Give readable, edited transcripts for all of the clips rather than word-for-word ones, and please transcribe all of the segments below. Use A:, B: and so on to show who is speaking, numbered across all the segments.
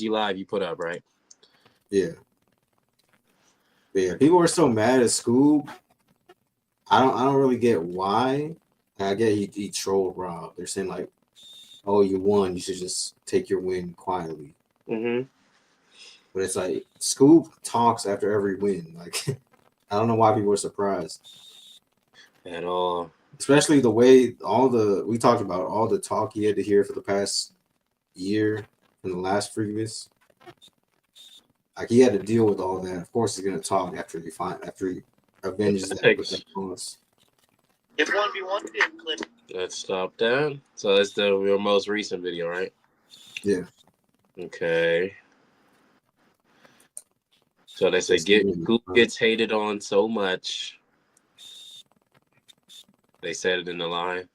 A: IG Live you put up, right?
B: Yeah. Yeah. People are so mad at Skoob. I don't really get why. I get he trolled Rob. They're saying like, oh, you won. You should just take your win quietly.
A: Mm-hmm.
B: But it's like Skoob talks after every win. Like I don't know why people are surprised.
A: At all.
B: Especially the way we talked about all the talk he had to hear for the past year in the last previous. Like he had to deal with all that. Of course he's gonna talk after he avenges that loss.
C: If 1v1 didn't clip.
A: Let's stop that. So that's your most recent video, right?
B: Yeah.
A: Okay. So they say who gets hated on so much. They said it in the line.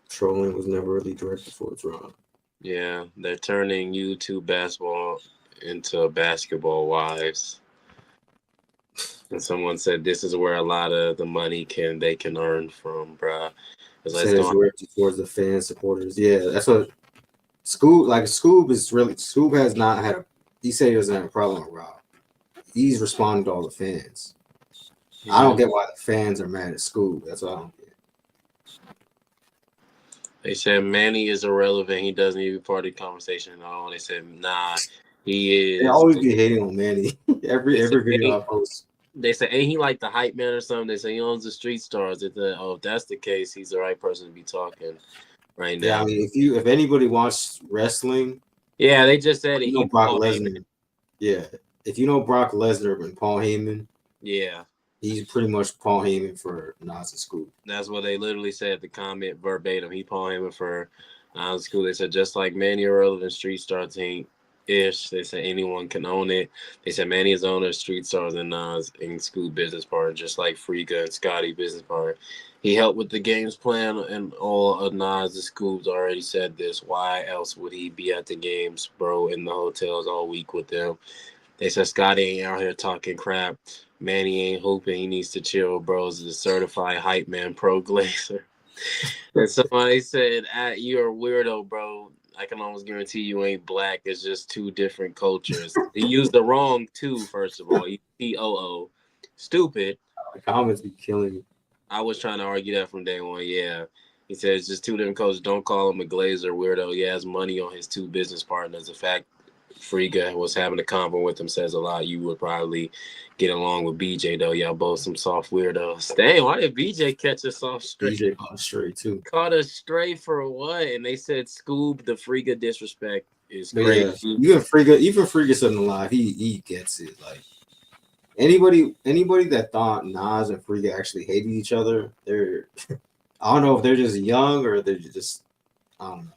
B: Trolling was never really directed towards Rob.
A: Yeah, they're turning YouTube basketball into basketball wives. And someone said this is where a lot of the money they can earn from, bruh.
B: It's towards the fan supporters. Yeah, that's what Skoob is really. Skoob has not had he said he doesn't have a problem with Rob. He's responding to all the fans. Mm-hmm. I don't get why the fans are mad at Skoob. That's what I don't get.
A: They said Manny is irrelevant. He doesn't even part of the conversation at all. They said, nah, he is.
B: They always be hating on Manny. every video I post.
A: They say, ain't he like the hype man or something? They say he owns the Street Stars. They said, oh, if that's the case, he's the right person to be talking right now.
B: Yeah, I mean, if anybody watched wrestling,
A: yeah, they just said
B: it. Brock Lesnar. Yeah, if you know Brock Lesnar and Paul Heyman,
A: yeah,
B: he's pretty much Paul Heyman for Nas and Skoob.
A: That's what they literally said. The comment verbatim. He Paul Heyman for Nas and Skoob. They said just like Manny irrelevant Street Star team. Ish. They said anyone can own it. They said Manny is owner of Street Stars and Nas and Skoob business partner, just like Friga and Scotty business partner. He helped with the games plan, and all of Nas and Skoob's already said this. Why else would he be at the games, bro, in the hotels all week with them? They said Scotty ain't out here talking crap. Manny ain't hooping. He needs to chill, bro. Is the certified hype man pro glazer. And somebody said, you're a weirdo, bro. I can almost guarantee you ain't black. It's just two different cultures. He used the wrong two, first of all. T-O-O. Stupid.
B: The comments be killing me.
A: I was trying to argue that from day one, yeah. He said it's just two different cultures. Don't call him a glazer weirdo. He has money on his two business partners. The fact Friga was having a convo with him says a lot. You would probably get along with BJ, though. Y'all both some soft weirdos. Dang, why did BJ catch us off straight?
B: BJ caught a stray, too.
A: Caught us straight for what? And they said Skoob, the Friga disrespect is crazy.
B: Yeah, even Friga said in the live, he gets it. Like, anybody that thought Nas and Friga actually hated each other, I don't know if they're just young or they're just, I don't know.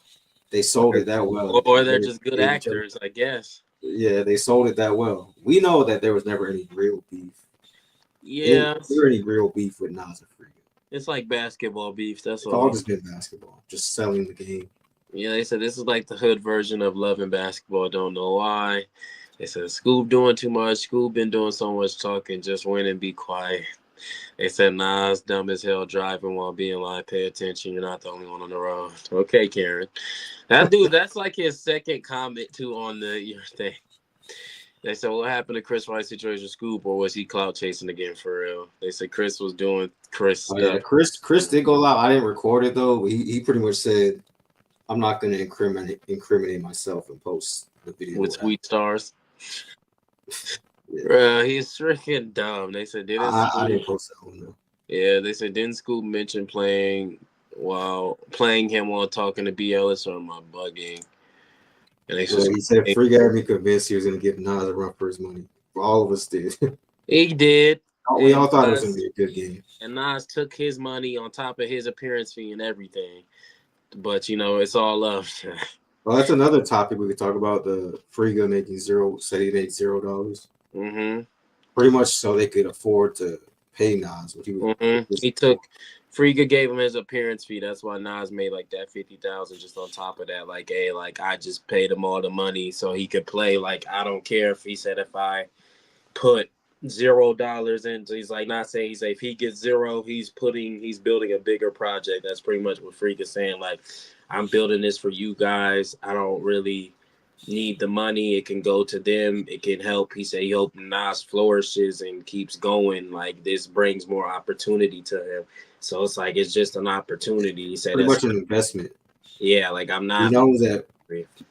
B: They sold it that well.
A: Or they're just good actors, I guess.
B: Yeah, they sold it that well. We know that there was never any real beef.
A: Yeah.
B: There any real beef with Nas and Friga.
A: It's like basketball beef. That's
B: all. It's all just been basketball. Just selling the game.
A: Yeah, they said this is like the hood version of loving basketball. Don't know why. They said Skoob doing too much. Skoob been doing so much talking. Just win and be quiet. They said Nas dumb as hell driving while being live. Pay attention. You're not the only one on the road. Okay, Karen. That dude, that's like his second comment too on your thing. They said, what happened to Chris Wright's situation with Skoob, or was he clout chasing again for real? They said Chris was doing Chris stuff.
B: Yeah, Chris did go out. I didn't record it though. He pretty much said, I'm not going to incriminate myself and post the video.
A: With Sweet Stars. Yeah. Bro, he's freaking dumb. They said,
B: I didn't post that one though.
A: Yeah, they said, didn't Skoob mention playing him while talking to BLS, or am I bugging? And they said,
B: he said Friga had me convinced he was going to give Nas a run for his money. All of us did.
A: He did.
B: We all thought it was going to be a good game.
A: And Nas took his money on top of his appearance fee and everything. But, it's all love.
B: Well, that's another topic we could talk about. The Friga making said he made $0.
A: Mm-hmm.
B: Pretty much so they could afford to pay Nas.
A: Friga gave him his appearance fee. That's why Nas made like that $50,000 just on top of that. Like, hey, like I just paid him all the money so he could play. Like, I don't care if he said if I put $0 in. So he's like not saying he said if he gets zero, he's building a bigger project. That's pretty much what Friga's saying. Like, I'm building this for you guys. I don't really need the money, it can go to them. It can help. He said he hope Nas flourishes and keeps going. Like this brings more opportunity to him. So it's like it's just an opportunity. He said
B: Pretty
A: that's
B: much an investment.
A: yeah. Like I'm
B: He
A: not
B: knows that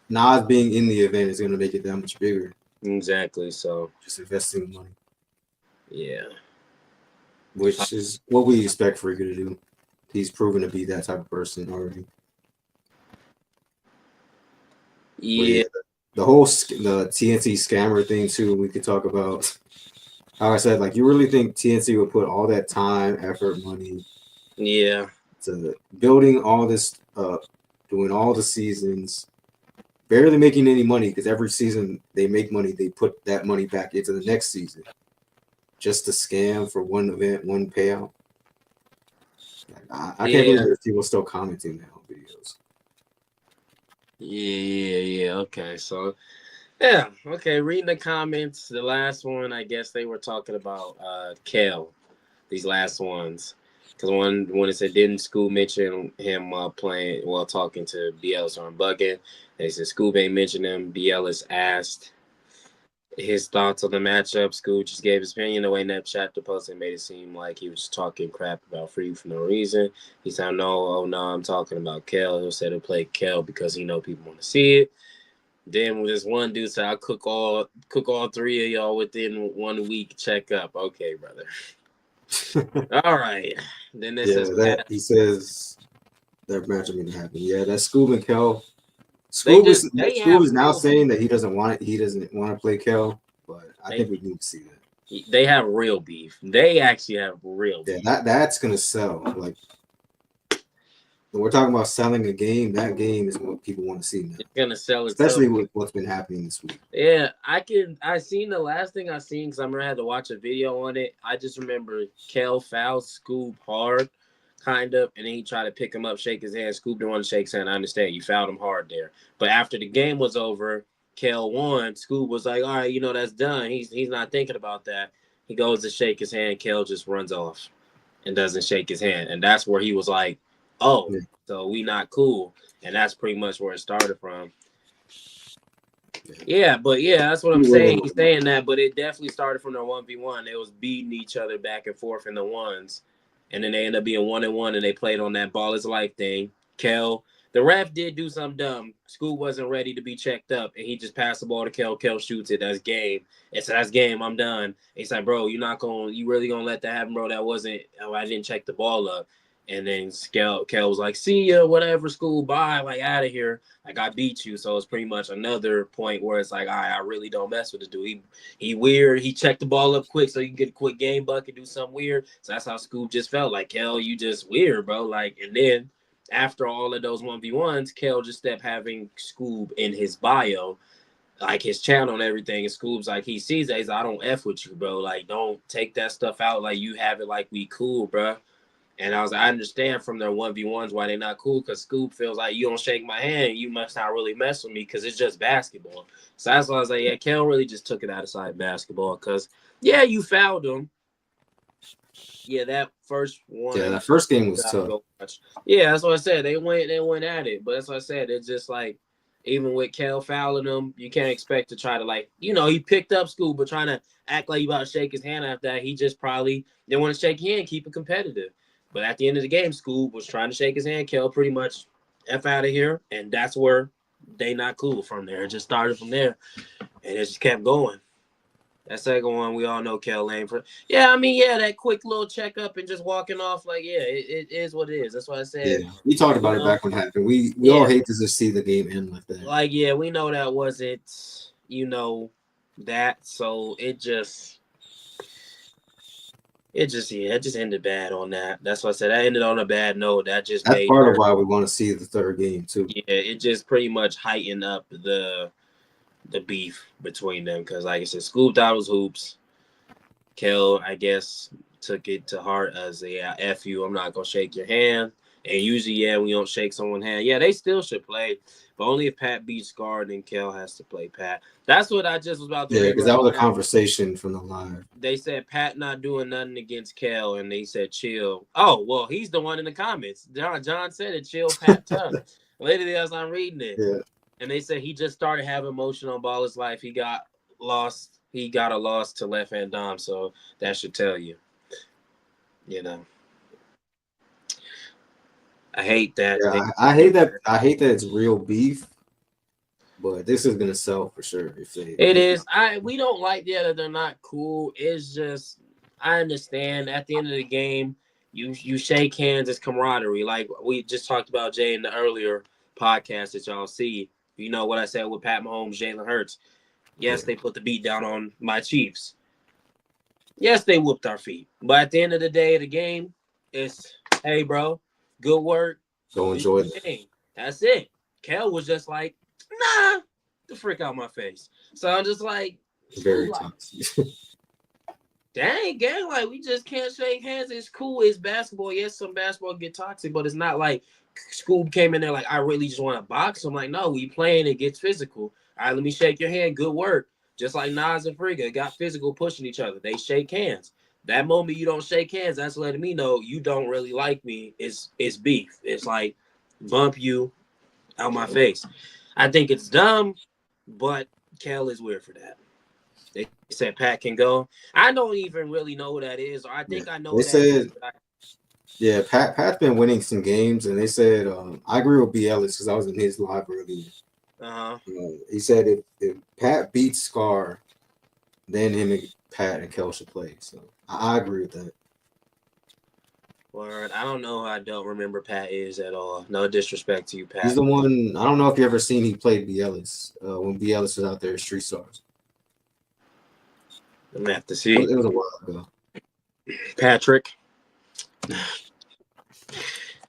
B: Nas being in the event is going to make it that much bigger.
A: exactly. So
B: Just investing money,
A: yeah,
B: which is what we expect Freaker to do. He's proven to be that type of person already. But
A: yeah,
B: the whole the TNT scammer thing too. We could talk about. How I said, like, you really think TNT would put all that time, effort, money
A: yeah,
B: to building all this up, doing all the seasons, barely making any money because every season they make money, they put that money back into the next season just to scam for one event, one payout. Like, I can't believe there's people still commenting now on videos.
A: yeah. Okay, so yeah, okay. Reading the comments, the last one, I guess they were talking about Qel. These last ones, because when it said didn't Skoob mention him playing while talking to BL, so I'm bugging. They said Skoob ain't mentioned him. BL is asked his thoughts on the matchup. Skoob just gave his opinion. The way Nep chat the post and made it seem like he was just talking crap about Free for no reason. He said, "No, oh no, I'm talking about Qel." He said he'll play Qel because he know people want to see it. Then this one dude said, "I'll cook all three of y'all within 1 week. Check up." Okay, brother. All right. Then this
B: Yeah,
A: is
B: that he says that matchup didn't happen. Yeah, that's Skoob and Qel.
A: they
B: Skoob
A: have
B: is now
A: real
B: saying
A: beef.
B: that he doesn't want it. He doesn't want to play Qel, but I think we need to see that.
A: They have real beef. They actually have real beef.
B: Yeah, that's gonna sell. Like when we're talking about selling a game, that game is what people want to see now.
A: It's gonna sell itself.
B: Especially with what's been happening this week.
A: Yeah, I seen the last thing I seen because I remember I had to watch a video on it. I just remember Qel fouled Skoob hard, kind of, and then he tried to pick him up, shake his hand. Skoob didn't want to shake his hand. I understand you fouled him hard there, but after the game was over, Qel won. Skoob was like, "All right, that's done." He's not thinking about that. He goes to shake his hand. Qel just runs off and doesn't shake his hand, and that's where he was like, "Oh,
B: Yeah.
A: so we not cool," and that's pretty much where it started from. Yeah, but yeah, that's what I'm saying. He's saying that, but it definitely started from their 1v1. They was beating each other back and forth in the ones, and then they ended up being 1-1, and they played on that ball is life thing. Qel, the ref did do something dumb. Skoob wasn't ready to be checked up, and he just passed the ball to Qel. Qel shoots it. That's game. It's that's game. I'm done. He's like, bro, you really gonna let that happen, bro? That wasn't. Oh, I didn't check the ball up. And then Qel was like, see ya, whatever, Skoob, bye, like out of here. Like I beat you. So it's pretty much another point where it's like, all right, I really don't mess with the dude. He weird. He checked the ball up quick so you can get a quick game bucket, do something weird. So that's how Skoob just felt like, Qel, you just weird, bro. Like, and then after all of those 1v1s, Qel just kept having Skoob in his bio, like his channel and everything. And Skoob's like, he sees that. He's like, I don't F with you, bro. Like, don't take that stuff out. Like, you have it like we cool, bro. And I was like, I understand from their 1v1s why they're not cool, because Skoob feels like you don't shake my hand, you must not really mess with me because it's just basketball. So that's why I was like, yeah, Qel really just took it outside basketball because, yeah, you fouled him. Yeah, that first one.
B: Yeah, that first game was tough.
A: Yeah, that's what I said. They went at it. But that's what I said. It's just like, even with Qel fouling him, you can't expect to try to, like, he picked up Skoob, but trying to act like you about to shake his hand after that, he just probably didn't want to shake your hand, keep it competitive. But at the end of the game, Skoob was trying to shake his hand. Qel pretty much F out of here. And that's where they not cool from there. It just started from there. And it just kept going. That second one, we all know Qel lame for. Yeah, I mean, yeah, that quick little checkup and just walking off, like, yeah, it is what it is. That's why I said.
B: Yeah, we talked about it back when it happened. We all hate to just see the game end like that.
A: Like, yeah, we know that wasn't, that. So it just ended bad on that. That's why I said that ended on a bad note. That's
B: part of why we want to see the third game too.
A: Yeah, it just pretty much heightened up the beef between them because, like I said, Skoob thought it was hoops. Qel, I guess, took it to heart as a F you. I'm not gonna shake your hand. And usually, we don't shake someone's hand. Yeah, they still should play, but only if Pat beats Guard, then Qel has to play Pat. That's what I just was about to.
B: Yeah, because that was a conversation from the live.
A: They said Pat not doing nothing against Qel, and they said chill. Oh, well, he's the one in the comments. John said it. Chill, Pat. Literally, as I'm reading it.
B: Yeah.
A: And they said he just started having motion on ball his life. He got lost. He got a loss to left hand Dom, so that should tell you. You know, I hate that.
B: Yeah, I hate that. I hate that it's real beef, but this is gonna sell for sure. If they,
A: It is. We don't like that they're not cool. It's just I understand at the end of the game, you shake hands as camaraderie. Like we just talked about Jay in the earlier podcast that y'all see. You know what I said with Pat Mahomes, Jalen Hurts. Yes, they put the beat down on my Chiefs. Yes, they whooped our feet. But at the end of the day of the game, it's hey bro, good work.
B: go
A: Do
B: enjoy
A: your
B: that.
A: thing. That's it. Kel was just like, nah, the frick out my face. So I'm just like,
B: Very toxic.
A: dang, gang, like we just can't shake hands. It's cool. It's basketball. Yes, some basketball get toxic, but it's not like Skoob came in there like I really just want to box. I'm like, no, we playing. It gets physical. All right, let me shake your hand. Good work. Just like Nas and Frigga got physical pushing each other. They shake hands. That moment you don't shake hands, that's letting me know you don't really like me. It's beef. It's like bump you out my face. I think it's dumb, but Kel is weird for that. They said Pat can go. I don't even really know who that is, or I think I know
B: They
A: who that is.
B: said, yeah, Pat's been winning some games, and they said I agree with B. Ellis because I was in his live earlier. He said if Pat beats Scar, then him and Pat and Kel should play. So I agree with that.
A: Word. I don't know. I don't remember Pat is at all. No disrespect to you, Pat.
B: He's the one. I don't know if you ever seen he played B. Ellis when B. Ellis was out there at Street Stars.
A: I'm gonna have to see.
B: It was a while ago.
A: Patrick.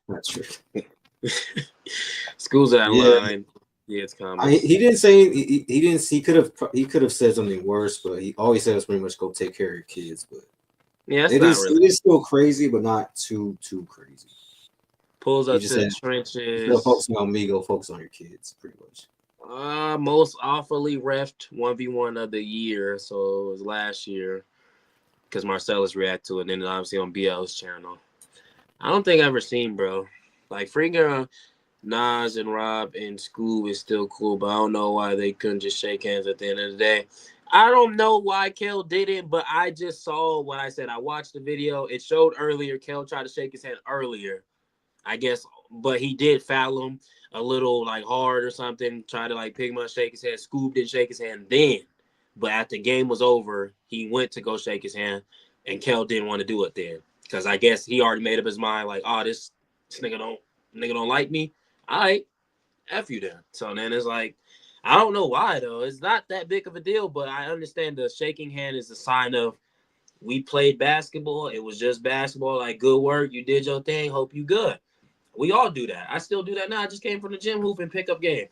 B: That's true.
A: School's out of line. Yeah, it's common.
B: He didn't say he didn't. He could have said something worse, but he always said was pretty much go take care of your kids. But
A: yeah,
B: it is still crazy, but not too crazy.
A: Pulls up to the trenches.
B: Still focusing on me, go focus on your kids, pretty much.
A: Most awfully refed 1v1 of the year, so it was last year because Marcellus reacted to it, and then obviously on BL's channel. I don't think I've ever seen, bro. Like Frigga, Nas and Rob and Skoob is still cool, but I don't know why they couldn't just shake hands at the end of the day. I don't know why Kel didn't, but I just saw what I said. I watched the video. It showed earlier. Kel tried to shake his hand earlier, I guess, but he did foul him a little like hard or something. Tried to like pick him up, shake his hand. Skoob didn't shake his hand then, but after the game was over, he went to go shake his hand, and Kel didn't want to do it then because I guess he already made up his mind like, oh, this nigga don't like me. All right, F you then. So then it's like, I don't know why though. It's not that big of a deal, but I understand the shaking hand is a sign of we played basketball. It was just basketball. Like, good work. You did your thing. Hope you good. We all do that. I still do that now. I just came from the gym hoop and pick up game.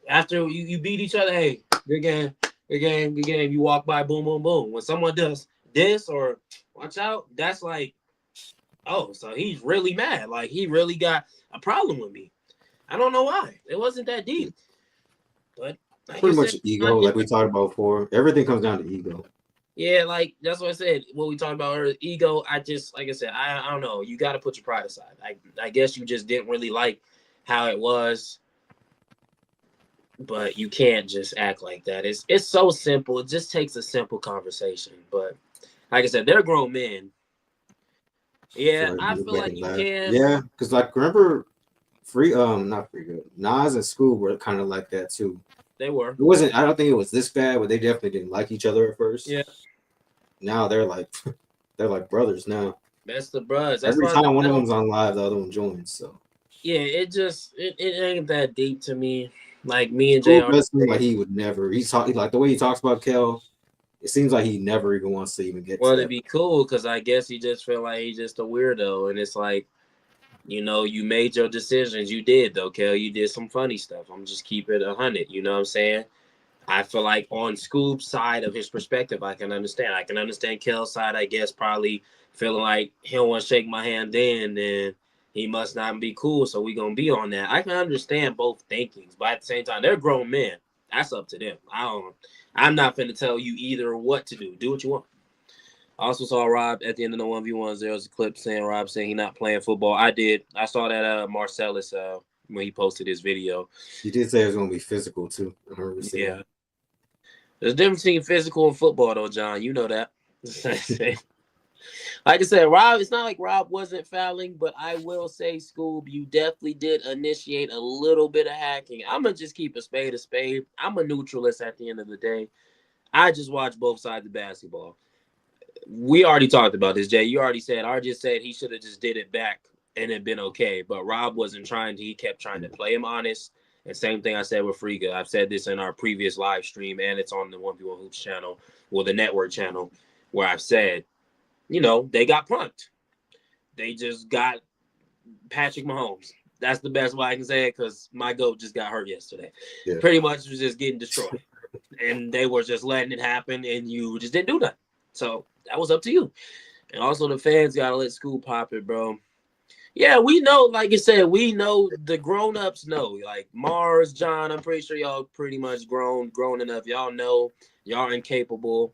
A: After you beat each other, hey, good game, good game, good game. You walk by, boom, boom, boom. When someone does this or watch out, that's like, oh, so he's really mad. Like, he really got a problem with me. I don't know why. It wasn't that deep. But like
B: pretty much ego, like we talked about before. Everything comes down to ego.
A: Yeah, like that's what I said. What we talked about earlier, ego. I just, like I said, I don't know. You got to put your pride aside. I guess you just didn't really like how it was, but you can't just act like that. It's so simple. It just takes a simple conversation. But like I said, they're grown men. Yeah, I feel like you can.
B: Yeah, because like remember, not free good. Nas and Skoob were kind of like that too.
A: They were.
B: It wasn't. I don't think it was this bad, but they definitely didn't like each other at first.
A: Yeah.
B: Now they're like brothers now.
A: Best of brothers.
B: Every time one of them's on live, the other one joins. So
A: yeah, it ain't that deep to me. Like me and
B: Skoob
A: JR.
B: does seem like he would never. He's talking like the way he talks about Kel. It seems like he never even wants to even get.
A: Well,
B: to
A: it'd be cool because I guess he just feel like he's just a weirdo, and it's like, you know, you made your decisions. You did though, Kel. You did some funny stuff. I'm just keep it 100. You know what I'm saying? I feel like on Skoob's side of his perspective, I can understand. I can understand Kel's side, I guess, probably feeling like he don't want to shake my hand then he must not be cool, so we going to be on that. I can understand both thinkings, but at the same time, they're grown men. That's up to them. I'm not finna tell you either what to do. Do what you want. I also saw Rob at the end of the 1v1. There was a clip saying Rob saying he's not playing football. I did. I saw that Marcellus when he posted his video.
B: He did say it was gonna be physical too. I remember seeing
A: Yeah.
B: that.
A: There's a difference between physical and football, though, John. You know that. Like I said, Rob, it's not like Rob wasn't fouling, but I will say, Skoob, you definitely did initiate a little bit of hacking. I'm going to just keep a spade a spade. I'm a neutralist at the end of the day. I just watch both sides of basketball. We already talked about this, Jay. You already said, I just said he should have just did it back and it been okay. But Rob wasn't trying to. He kept trying to play him honest. And same thing I said with Friga. I've said this in our previous live stream, and it's on the 1v1 Hoops channel, or the network channel, where I've said, you know, they got punked. They just got Patrick Mahomes. That's the best way I can say it, because my GOAT just got hurt yesterday.
B: Yeah.
A: Pretty much was just getting destroyed. And they were just letting it happen, and you just didn't do nothing. So that was up to you. And also the fans got to let Skoob pop it, bro. Yeah, we know, like I said, we know, the grown-ups know. Like Mars, John, I'm pretty sure y'all pretty much grown enough. Y'all know y'all incapable.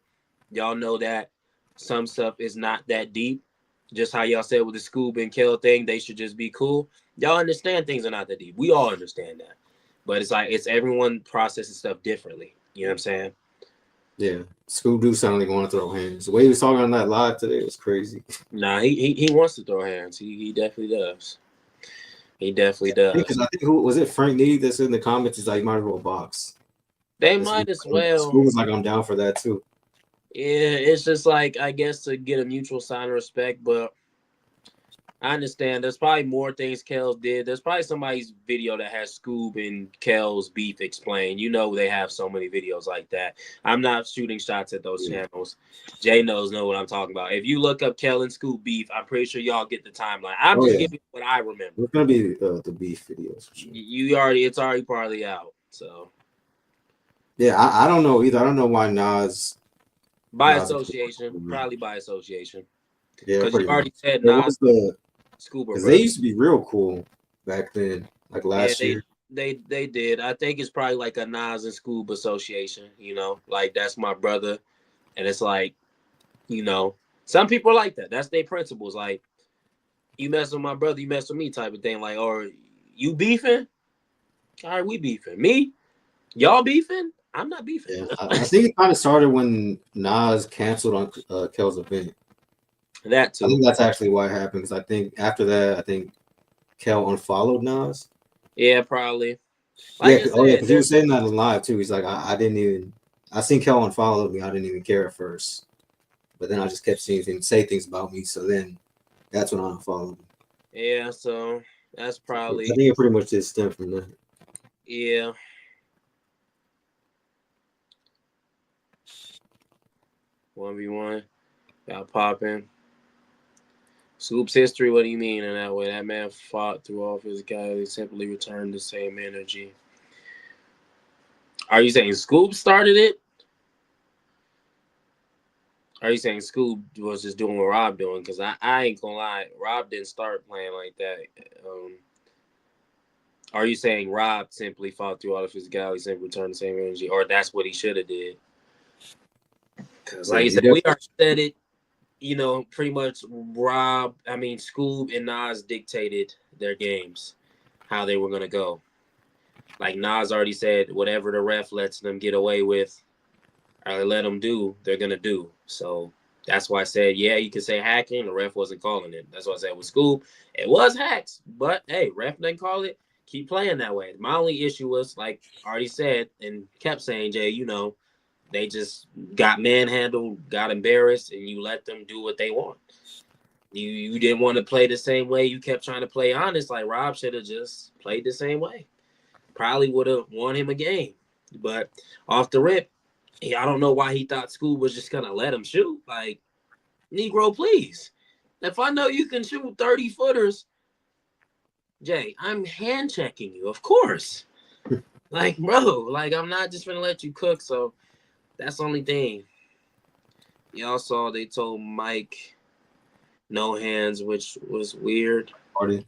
A: Y'all know that some stuff is not that deep. Just how y'all said with the Skoob and Qel thing, they should just be cool. Y'all understand things are not that deep. We all understand that. But it's like, it's everyone processes stuff differently. You know what I'm saying?
B: Yeah, Skoob do sound like he want to throw hands. The way he was talking on that live today was crazy.
A: Nah, he wants to throw hands. He definitely does. He definitely does.
B: Because I think who was it? Frank Needy that's in the comments. He's like, might as well box.
A: They might as well.
B: Skoob was like, I'm down for that too.
A: Yeah, it's just like, I guess, to get a mutual sign of respect, but I understand there's probably more things Qel did. There's probably somebody's video that has Skoob and Qel's beef explained. You know, they have so many videos like that. I'm not shooting shots at those channels. Jay know what I'm talking about. If you look up Qel and Skoob beef, I'm pretty sure y'all get the timeline. I'm just giving what I remember.
B: It's gonna be the beef videos. For sure.
A: It's already partly out. So
B: yeah, I don't know either. I don't know why Nas
A: by association, probably by association.
B: Yeah,
A: because you already said
B: Nas
A: was
B: the
A: Skoob.
B: Because they used to be real cool back then, like last year.
A: They did. I think it's probably like a Nas and Skoob association, you know, like that's my brother. And it's like, you know, some people are like that. That's their principles. Like, you mess with my brother, you mess with me type of thing. Like, or you beefing? All right, we beefing. Me? Y'all beefing? I'm not beefing.
B: Yeah, I think it kind of started when Nas canceled on Qel's event.
A: That too.
B: I think that's actually why it happened, because I think after that, I think Qel unfollowed Nas.
A: Yeah, probably.
B: Like because he was saying that in live too. He's like, I seen Qel unfollow me. I didn't even care at first, but then I just kept seeing him say things about me. So then that's when I unfollowed him.
A: Yeah, so that's probably.
B: I think it pretty much did stem from that.
A: Yeah. One v one, got popping. Skoob's history, what do you mean in that way? That man fought through all physicality, he simply returned the same energy. Are you saying Skoob started it? Are you saying Skoob was just doing what Rob doing? Because I ain't gonna lie, Rob didn't start playing like that. Are you saying Rob simply fought through all the phicality, simply returned the same energy, or that's what he should have did? Because like you said, we already said it. You know, pretty much Skoob and Nas dictated their games, how they were going to go. Like Nas already said, whatever the ref lets them get away with or let them do, they're going to do. So that's why I said, yeah, you can say hacking. The ref wasn't calling it. That's what I said with Skoob. It was hacks, but hey, ref didn't call it. Keep playing that way. My only issue was, like I already said and kept saying, Jay, you know, they just got manhandled, got embarrassed, and you let them do what they want. You didn't want to play the same way. You kept trying to play honest. Like Rob should have just played the same way. Probably would have won him a game. But off the rip, I don't know why he thought Skoob was just going to let him shoot. Like, Negro, please. If I know you can shoot 30-footers, Jay, I'm hand checking you, of course. Like, bro, like, I'm not just going to let you cook, so that's the only thing. Y'all saw they told Mike no hands, which was weird.
B: Party.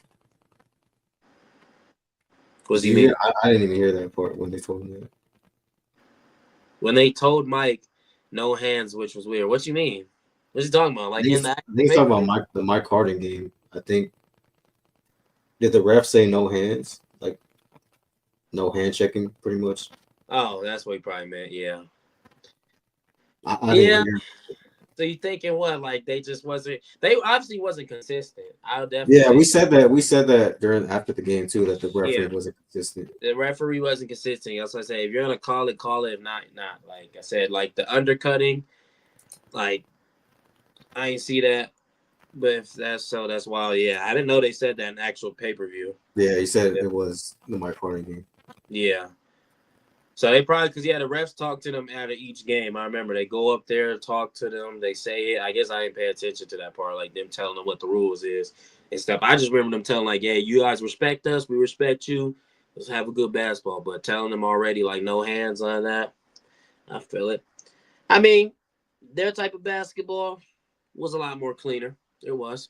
A: Was he mean?
B: I didn't even hear that part when they told him that.
A: When they told Mike no hands, which was weird. What you mean? What's he talking about? Like
B: he's talking about the Mike Harden game. I think. Did the ref say no hands? Like no hand checking, pretty much.
A: Oh, that's what he probably meant. Yeah.
B: I
A: Yeah.
B: didn't hear.
A: So you thinking what? Like they just wasn't. They obviously wasn't consistent. I would definitely
B: Yeah,
A: say.
B: we said that. We said that during after the game too. That the referee
A: Yeah.
B: wasn't consistent.
A: The referee wasn't consistent. That's what I say. If you're gonna call it, call it. If not, not. Like I said, like the undercutting, like I ain't see that. But if that's so, that's wild. Yeah, I didn't know they said that in actual pay-per-view.
B: Yeah, he said it was the Mike Hardy game.
A: Yeah. So they probably, because the refs talk to them out of each game. I remember they go up there, talk to them, they say it. I guess I didn't pay attention to that part, like them telling them what the rules is and stuff. I just remember them telling like, "Hey, you guys respect us, we respect you. Let's have a good basketball." But telling them already like no hands on that, I feel it. I mean, their type of basketball was a lot more cleaner. It was.